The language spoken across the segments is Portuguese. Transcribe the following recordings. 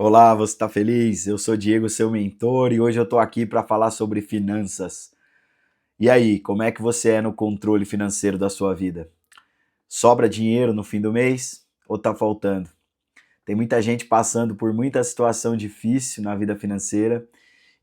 Olá, você está feliz? Eu sou Diego, seu mentor, e hoje eu estou aqui para falar sobre finanças. E aí, como é que você é no controle financeiro da sua vida? Sobra dinheiro no fim do mês ou está faltando? Tem muita gente passando por muita situação difícil na vida financeira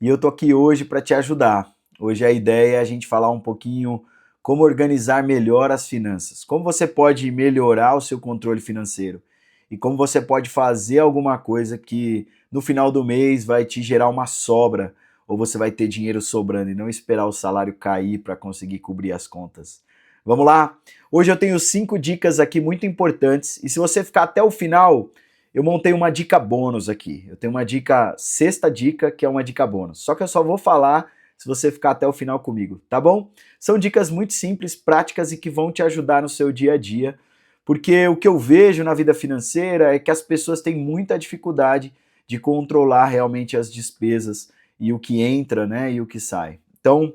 e eu estou aqui hoje para te ajudar. Hoje a ideia é a gente falar um pouquinho como organizar melhor as finanças, como você pode melhorar o seu controle financeiro e como você pode fazer alguma coisa que no final do mês vai te gerar uma sobra ou você vai ter dinheiro sobrando e não esperar o salário cair para conseguir cobrir as contas. Vamos lá? Hoje eu tenho 5 dicas aqui muito importantes e se você ficar até o final, eu montei uma dica bônus aqui. Eu tenho uma dica, sexta dica, que é uma dica bônus. Só que eu só vou falar se você ficar até o final comigo, tá bom? São dicas muito simples, práticas e que vão te ajudar no seu dia a dia, porque o que eu vejo na vida financeira é que as pessoas têm muita dificuldade de controlar realmente as despesas e o que entra, né, e o que sai. Então,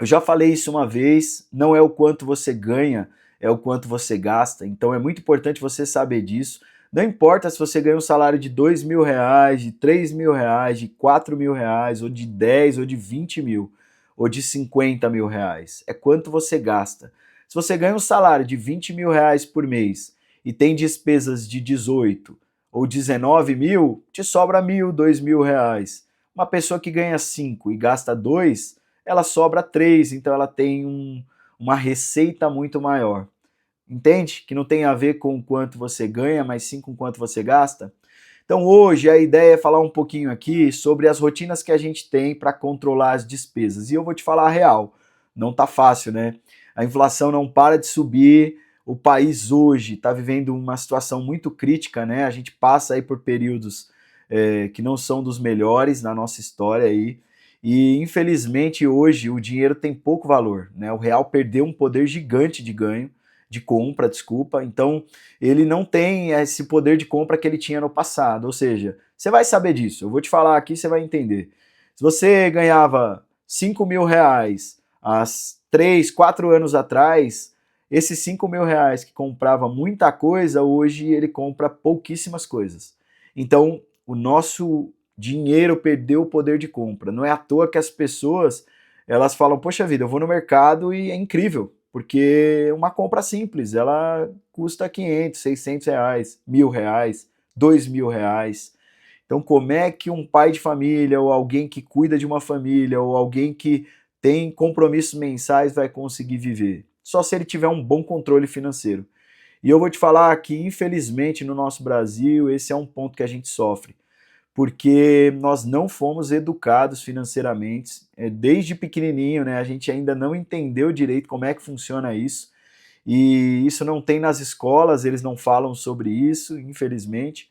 eu já falei isso uma vez, não é o quanto você ganha, é o quanto você gasta. Então é muito importante você saber disso. Não importa se você ganha um salário de R$ 2.000, de R$ 3.000, de R$ 4.000, ou de 10, ou de 20 mil, ou de R$ 50.000. É quanto você gasta. Se você ganha um salário de R$ 20.000 por mês e tem despesas de 18 ou 19 mil, te sobra 1.000, R$ 2.000. Uma pessoa que ganha 5 e gasta 2, ela sobra 3, então ela tem uma receita muito maior. Entende? Que não tem a ver com o quanto você ganha, mas sim com o quanto você gasta. Então hoje a ideia é falar um pouquinho aqui sobre as rotinas que a gente tem para controlar as despesas. E eu vou te falar a real, não tá fácil, né? A inflação não para de subir, o país hoje está vivendo uma situação muito crítica, né? A gente passa aí por períodos que não são dos melhores na nossa história aí. E infelizmente hoje o dinheiro tem pouco valor, né? O real perdeu um poder gigante de ganho, de compra, desculpa. Então ele não tem esse poder de compra que ele tinha no passado. Ou seja, você vai saber disso. Eu vou te falar aqui, você vai entender. Se você ganhava R$ 5.000 há 3, 4 anos atrás, esses R$ 5.000 que comprava muita coisa, hoje ele compra pouquíssimas coisas. Então, o nosso dinheiro perdeu o poder de compra. Não é à toa que as pessoas elas falam, poxa vida, eu vou no mercado e é incrível, porque uma compra simples, ela custa 500, R$ 600, R$ 1.000, R$ 2.000. Então, como é que um pai de família, ou alguém que cuida de uma família, ou alguém que tem compromissos mensais vai conseguir viver? Só se ele tiver um bom controle financeiro. E eu vou te falar que, infelizmente, no nosso Brasil, esse é um ponto que a gente sofre porque nós não fomos educados financeiramente desde pequenininho, né? A gente ainda não entendeu direito como é que funciona isso. E isso não tem nas escolas, eles não falam sobre isso, infelizmente.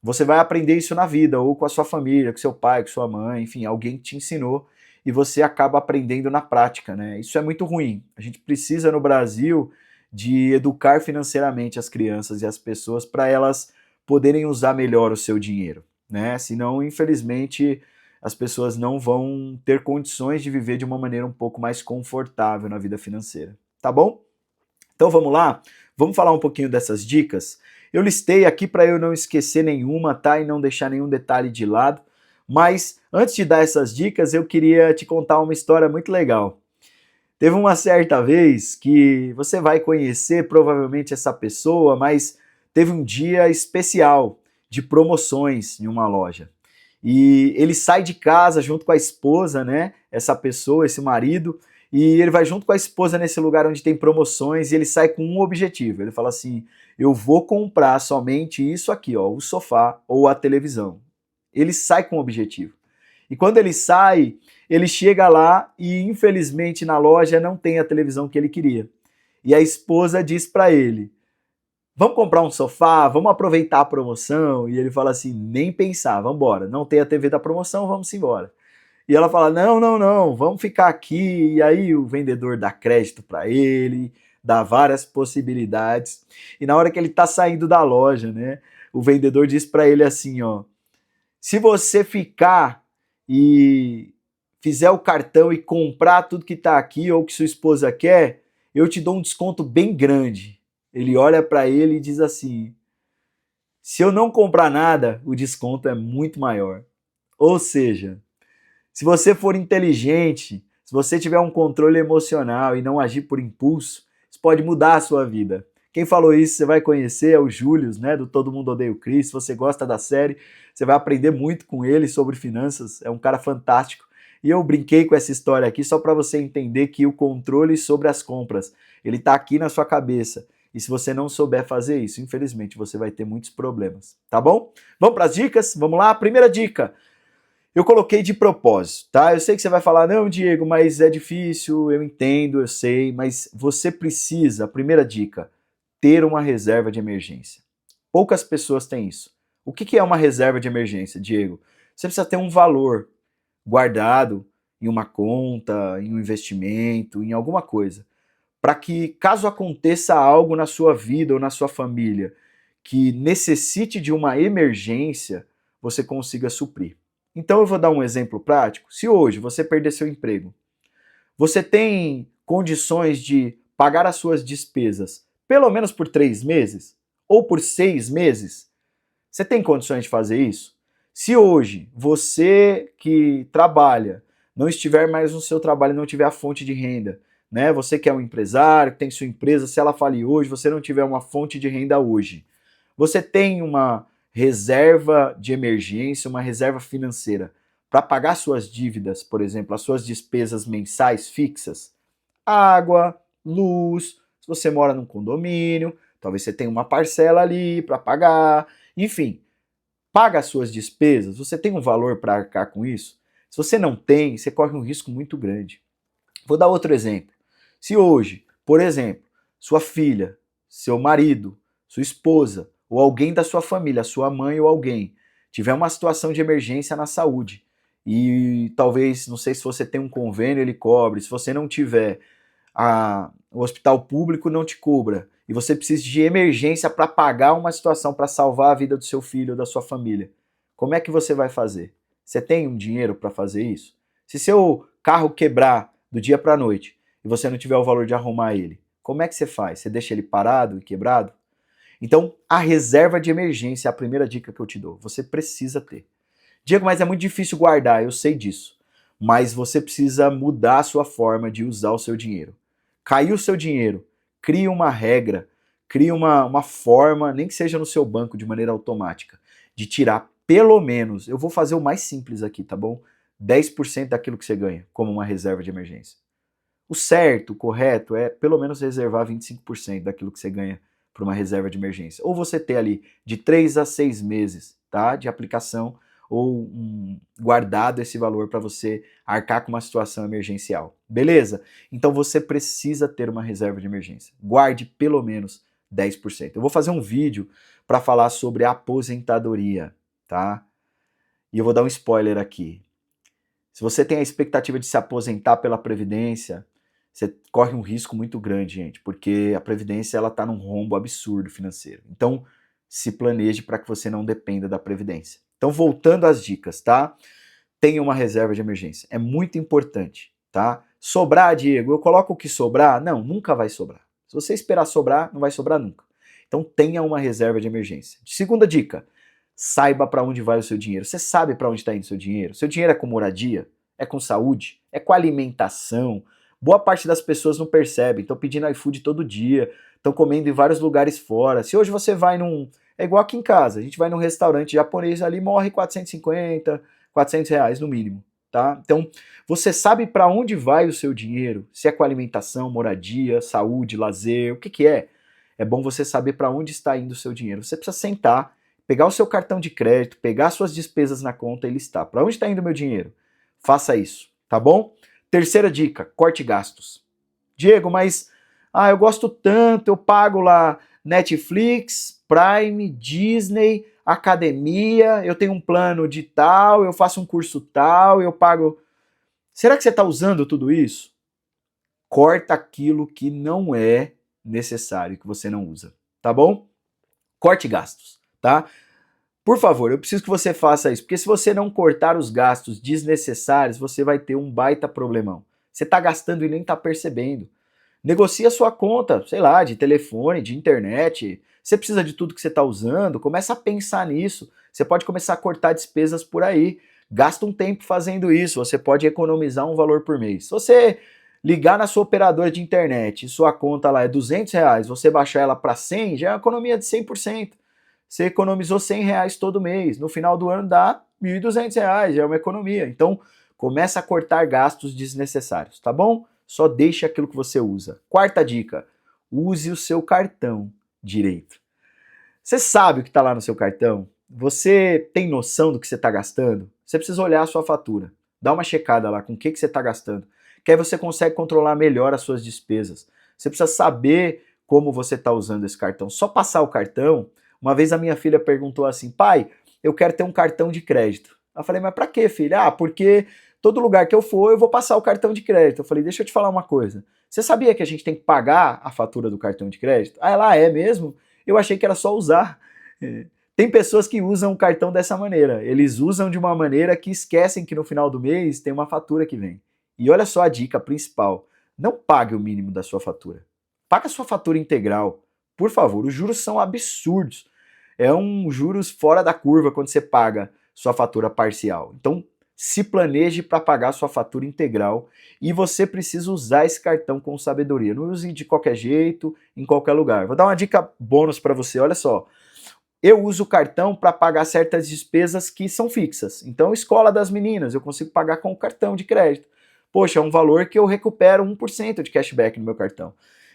Você vai aprender isso na vida, ou com a sua família, com seu pai, com sua mãe, enfim, alguém que te ensinou e você acaba aprendendo na prática, né? Isso é muito ruim. A gente precisa no Brasil de educar financeiramente as crianças e as pessoas para elas poderem usar melhor o seu dinheiro, né? Senão, infelizmente, as pessoas não vão ter condições de viver de uma maneira um pouco mais confortável na vida financeira. Tá bom? Então vamos lá? Vamos falar um pouquinho dessas dicas? Eu listei aqui para eu não esquecer nenhuma, tá? E não deixar nenhum detalhe de lado. Mas antes de dar essas dicas, eu queria te contar uma história muito legal. Teve uma certa vez que você vai conhecer provavelmente essa pessoa, mas teve um dia especial de promoções em uma loja. E ele sai de casa junto com a esposa, né? Essa pessoa, esse marido, e ele vai junto com a esposa nesse lugar onde tem promoções e ele sai com um objetivo. Ele fala assim: "Eu vou comprar somente isso aqui, ó, o sofá ou a televisão". Ele sai com um objetivo. E quando ele sai, ele chega lá e infelizmente na loja não tem a televisão que ele queria. E a esposa diz para ele: "Vamos comprar um sofá, vamos aproveitar a promoção". E ele fala assim: "Nem pensar, vamos embora. Não tem a TV da promoção, vamos embora". E ela fala: "Não, não, não, vamos ficar aqui". E aí o vendedor dá crédito para ele, dá várias possibilidades. E na hora que ele tá saindo da loja, né, o vendedor diz para ele assim, ó: "Se você ficar e fizer o cartão e comprar tudo que tá aqui ou que sua esposa quer, eu te dou um desconto bem grande". Ele olha para ele e diz assim: Se eu não comprar nada, o desconto é muito maior. Ou seja, se você for inteligente, se você tiver um controle emocional e não agir por impulso, isso pode mudar a sua vida. Quem falou isso você vai conhecer é o Július, né, do Todo Mundo Odeia o Chris. Se você gosta da série, você vai aprender muito com ele sobre finanças. É um cara fantástico. E eu brinquei com essa história aqui só para você entender que o controle sobre as compras, ele está aqui na sua cabeça. E se você não souber fazer isso, infelizmente você vai ter muitos problemas, tá bom? Vamos para as dicas? Vamos lá? Primeira dica. Eu coloquei de propósito, tá? Eu sei que você vai falar, não, Diego, mas é difícil, eu entendo, eu sei, mas você precisa, primeira dica, ter uma reserva de emergência. Poucas pessoas têm isso. O que é uma reserva de emergência, Diego? Você precisa ter um valor guardado em uma conta, em um investimento, em alguma coisa, para que caso aconteça algo na sua vida ou na sua família que necessite de uma emergência, você consiga suprir. Então eu vou dar um exemplo prático. Se hoje você perder seu emprego, você tem condições de pagar as suas despesas pelo menos por 3 meses ou por 6 meses? Você tem condições de fazer isso? Se hoje você que trabalha não estiver mais no seu trabalho, não tiver a fonte de renda, né? Você que é um empresário, que tem sua empresa, se ela falir hoje, você não tiver uma fonte de renda hoje, você tem uma reserva de emergência, uma reserva financeira para pagar suas dívidas, por exemplo, as suas despesas mensais fixas, água, luz, se você mora num condomínio, talvez você tenha uma parcela ali para pagar, enfim, paga as suas despesas, você tem um valor para arcar com isso? Se você não tem, você corre um risco muito grande. Vou dar outro exemplo. Se hoje, por exemplo, sua filha, seu marido, sua esposa ou alguém da sua família, sua mãe ou alguém, tiver uma situação de emergência na saúde e talvez, não sei se você tem um convênio, ele cobre, se você não tiver, o hospital público não te cubra e você precisa de emergência para pagar uma situação para salvar a vida do seu filho ou da sua família, como é que você vai fazer? Você tem um dinheiro para fazer isso? Se seu carro quebrar do dia para a noite e você não tiver o valor de arrumar ele, como é que você faz? Você deixa ele parado e quebrado? Então, a reserva de emergência é a primeira dica que eu te dou. Você precisa ter. Diego, mas é muito difícil guardar, eu sei disso. Mas você precisa mudar a sua forma de usar o seu dinheiro. Caiu o seu dinheiro, crie uma regra, crie uma forma, nem que seja no seu banco de maneira automática, de tirar pelo menos, eu vou fazer o mais simples aqui, tá bom? 10% daquilo que você ganha, como uma reserva de emergência. O certo, o correto, é pelo menos reservar 25% daquilo que você ganha para uma reserva de emergência. Ou você ter ali de 3 a 6 meses, tá, de aplicação, ou guardado esse valor para você arcar com uma situação emergencial. Beleza? Então você precisa ter uma reserva de emergência. Guarde pelo menos 10%. Eu vou fazer um vídeo para falar sobre aposentadoria, tá? E eu vou dar um spoiler aqui. Se você tem a expectativa de se aposentar pela Previdência, você corre um risco muito grande, gente, porque a Previdência ela está num rombo absurdo financeiro. Então, se planeje para que você não dependa da Previdência. Então, voltando às dicas, tá? Tenha uma reserva de emergência. É muito importante, tá? Sobrar, Diego, eu coloco o que sobrar? Não, nunca vai sobrar. Se você esperar sobrar, não vai sobrar nunca. Então, tenha uma reserva de emergência. Segunda dica, saiba para onde vai o seu dinheiro. Você sabe para onde está indo o seu dinheiro? Seu dinheiro é com moradia? É com saúde? É com alimentação? Boa parte das pessoas não percebe, estão pedindo iFood todo dia, estão comendo em vários lugares fora. Se hoje você vai num... É igual aqui em casa, a gente vai num restaurante japonês ali, morre 450, 400 reais no mínimo, tá? Então, você sabe para onde vai o seu dinheiro? Se é com alimentação, moradia, saúde, lazer, o que que é? É bom você saber para onde está indo o seu dinheiro. Você precisa sentar, pegar o seu cartão de crédito, pegar suas despesas na conta e listar. Para onde está indo o meu dinheiro? Faça isso, tá bom? Terceira dica, corte gastos. Diego, mas eu gosto tanto, eu pago lá Netflix, Prime, Disney, academia, eu tenho um plano de tal, eu faço um curso tal, eu pago... Será que você está usando tudo isso? Corta aquilo que não é necessário, que você não usa, tá bom? Corte gastos, tá? Por favor, eu preciso que você faça isso, porque se você não cortar os gastos desnecessários, você vai ter um baita problemão. Você está gastando e nem está percebendo. Negocie a sua conta, sei lá, de telefone, de internet. Você precisa de tudo que você está usando? Começa a pensar nisso. Você pode começar a cortar despesas por aí. Gasta um tempo fazendo isso, você pode economizar um valor por mês. Se você ligar na sua operadora de internet e sua conta lá é R$ 200, você baixar ela para 100, já é uma economia de 100%. Você economizou R$ 100 todo mês. No final do ano dá R$ 1.200, já é uma economia. Então, começa a cortar gastos desnecessários, tá bom? Só deixe aquilo que você usa. Quarta dica, use o seu cartão direito. Você sabe o que está lá no seu cartão? Você tem noção do que você está gastando? Você precisa olhar a sua fatura. Dá uma checada lá com o que você está gastando. Que aí você consegue controlar melhor as suas despesas. Você precisa saber como você está usando esse cartão. Só passar o cartão. Uma vez a minha filha perguntou assim, pai, eu quero ter um cartão de crédito. Eu falei, mas para quê, filha? Ah, porque todo lugar que eu for, eu vou passar o cartão de crédito. Eu falei, deixa eu te falar uma coisa. Você sabia que a gente tem que pagar a fatura do cartão de crédito? Ah, ela é mesmo? Eu achei que era só usar. Tem pessoas que usam o cartão dessa maneira. Eles usam de uma maneira que esquecem que no final do mês tem uma fatura que vem. E olha só a dica principal. Não pague o mínimo da sua fatura. Pague a sua fatura integral. Por favor, os juros são absurdos. É um juros fora da curva quando você paga sua fatura parcial. Então, se planeje para pagar sua fatura integral e você precisa usar esse cartão com sabedoria. Não use de qualquer jeito, em qualquer lugar. Vou dar uma dica bônus para você, olha só. Eu uso o cartão para pagar certas despesas que são fixas. Então, escola das meninas, eu consigo pagar com o cartão de crédito. Poxa, é um valor que eu recupero 1% de cashback no meu cartão.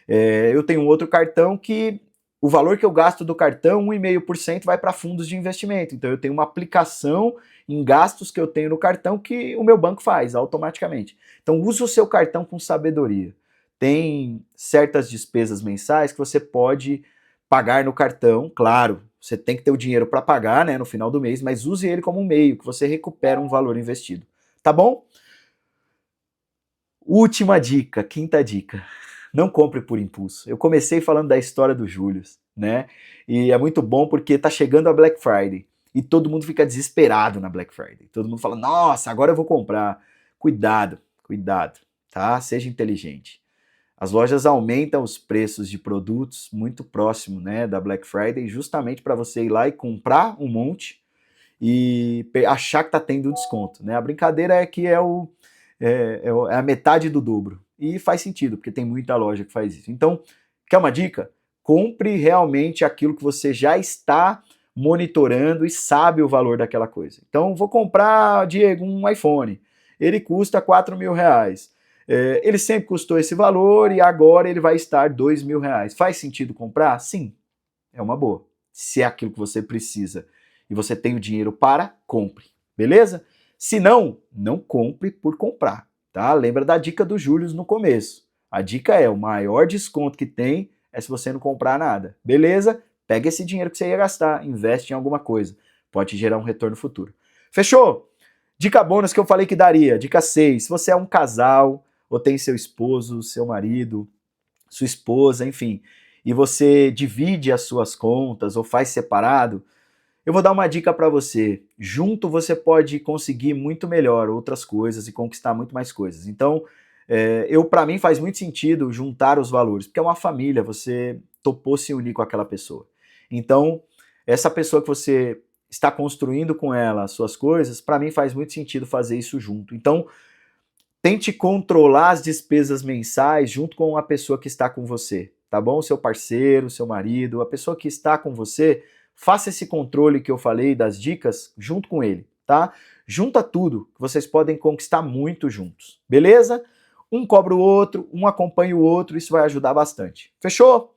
Eu tenho um outro cartão que o valor que eu gasto do cartão, 1,5% vai para fundos de investimento. Então, eu tenho uma aplicação em gastos que eu tenho no cartão que o meu banco faz automaticamente. Então, use o seu cartão com sabedoria. Tem certas despesas mensais que você pode pagar no cartão, claro, você tem que ter o dinheiro para pagar, né, no final do mês, mas use ele como um meio que você recupera um valor investido. Tá bom? Última dica, quinta dica. Não compre por impulso. Eu comecei falando da história do Július, né? E é muito bom porque tá chegando a Black Friday e todo mundo fica desesperado na Black Friday. Todo mundo fala: "Nossa, agora eu vou comprar". Cuidado, cuidado, tá? Seja inteligente. As lojas aumentam os preços de produtos muito próximo, né, da Black Friday, justamente para você ir lá e comprar um monte e achar que está tendo desconto, né? A brincadeira é que é a metade do dobro. E faz sentido, porque tem muita loja que faz isso. Então, quer uma dica? Compre realmente aquilo que você já está monitorando e sabe o valor daquela coisa. Então, vou comprar, Diego, um iPhone. Ele custa R$ 4.000. Ele sempre custou esse valor e agora ele vai estar R$ 2.000. Faz sentido comprar? Sim, é uma boa. Se é aquilo que você precisa e você tem o dinheiro para, compre. Beleza? Se não, não compre por comprar. Tá? Lembra da dica do Júlio no começo. A dica é, o maior desconto que tem é se você não comprar nada. Beleza? Pega esse dinheiro que você ia gastar, investe em alguma coisa. Pode te gerar um retorno futuro. Fechou? Dica bônus que eu falei que daria. Dica 6. Se você é um casal, ou tem seu esposo, seu marido, sua esposa, enfim, e você divide as suas contas ou faz separado, eu vou dar uma dica para você. Junto você pode conseguir muito melhor outras coisas e conquistar muito mais coisas. Então, para mim faz muito sentido juntar os valores, porque é uma família, você topou se unir com aquela pessoa. Então, essa pessoa que você está construindo com ela as suas coisas, para mim faz muito sentido fazer isso junto. Então, tente controlar as despesas mensais junto com a pessoa que está com você, tá bom? Seu parceiro, seu marido, a pessoa que está com você, faça esse controle que eu falei das dicas junto com ele, tá? Junta tudo, que vocês podem conquistar muito juntos, beleza? Um cobra o outro, um acompanha o outro, isso vai ajudar bastante. Fechou?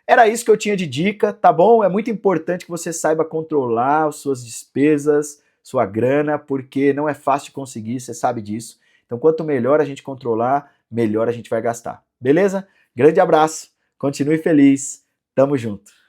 Era isso que eu tinha de dica, tá bom? É muito importante que você saiba controlar as suas despesas, sua grana, porque não é fácil de conseguir, você sabe disso. Então, quanto melhor a gente controlar, melhor a gente vai gastar. Beleza? Grande abraço, continue feliz, tamo junto.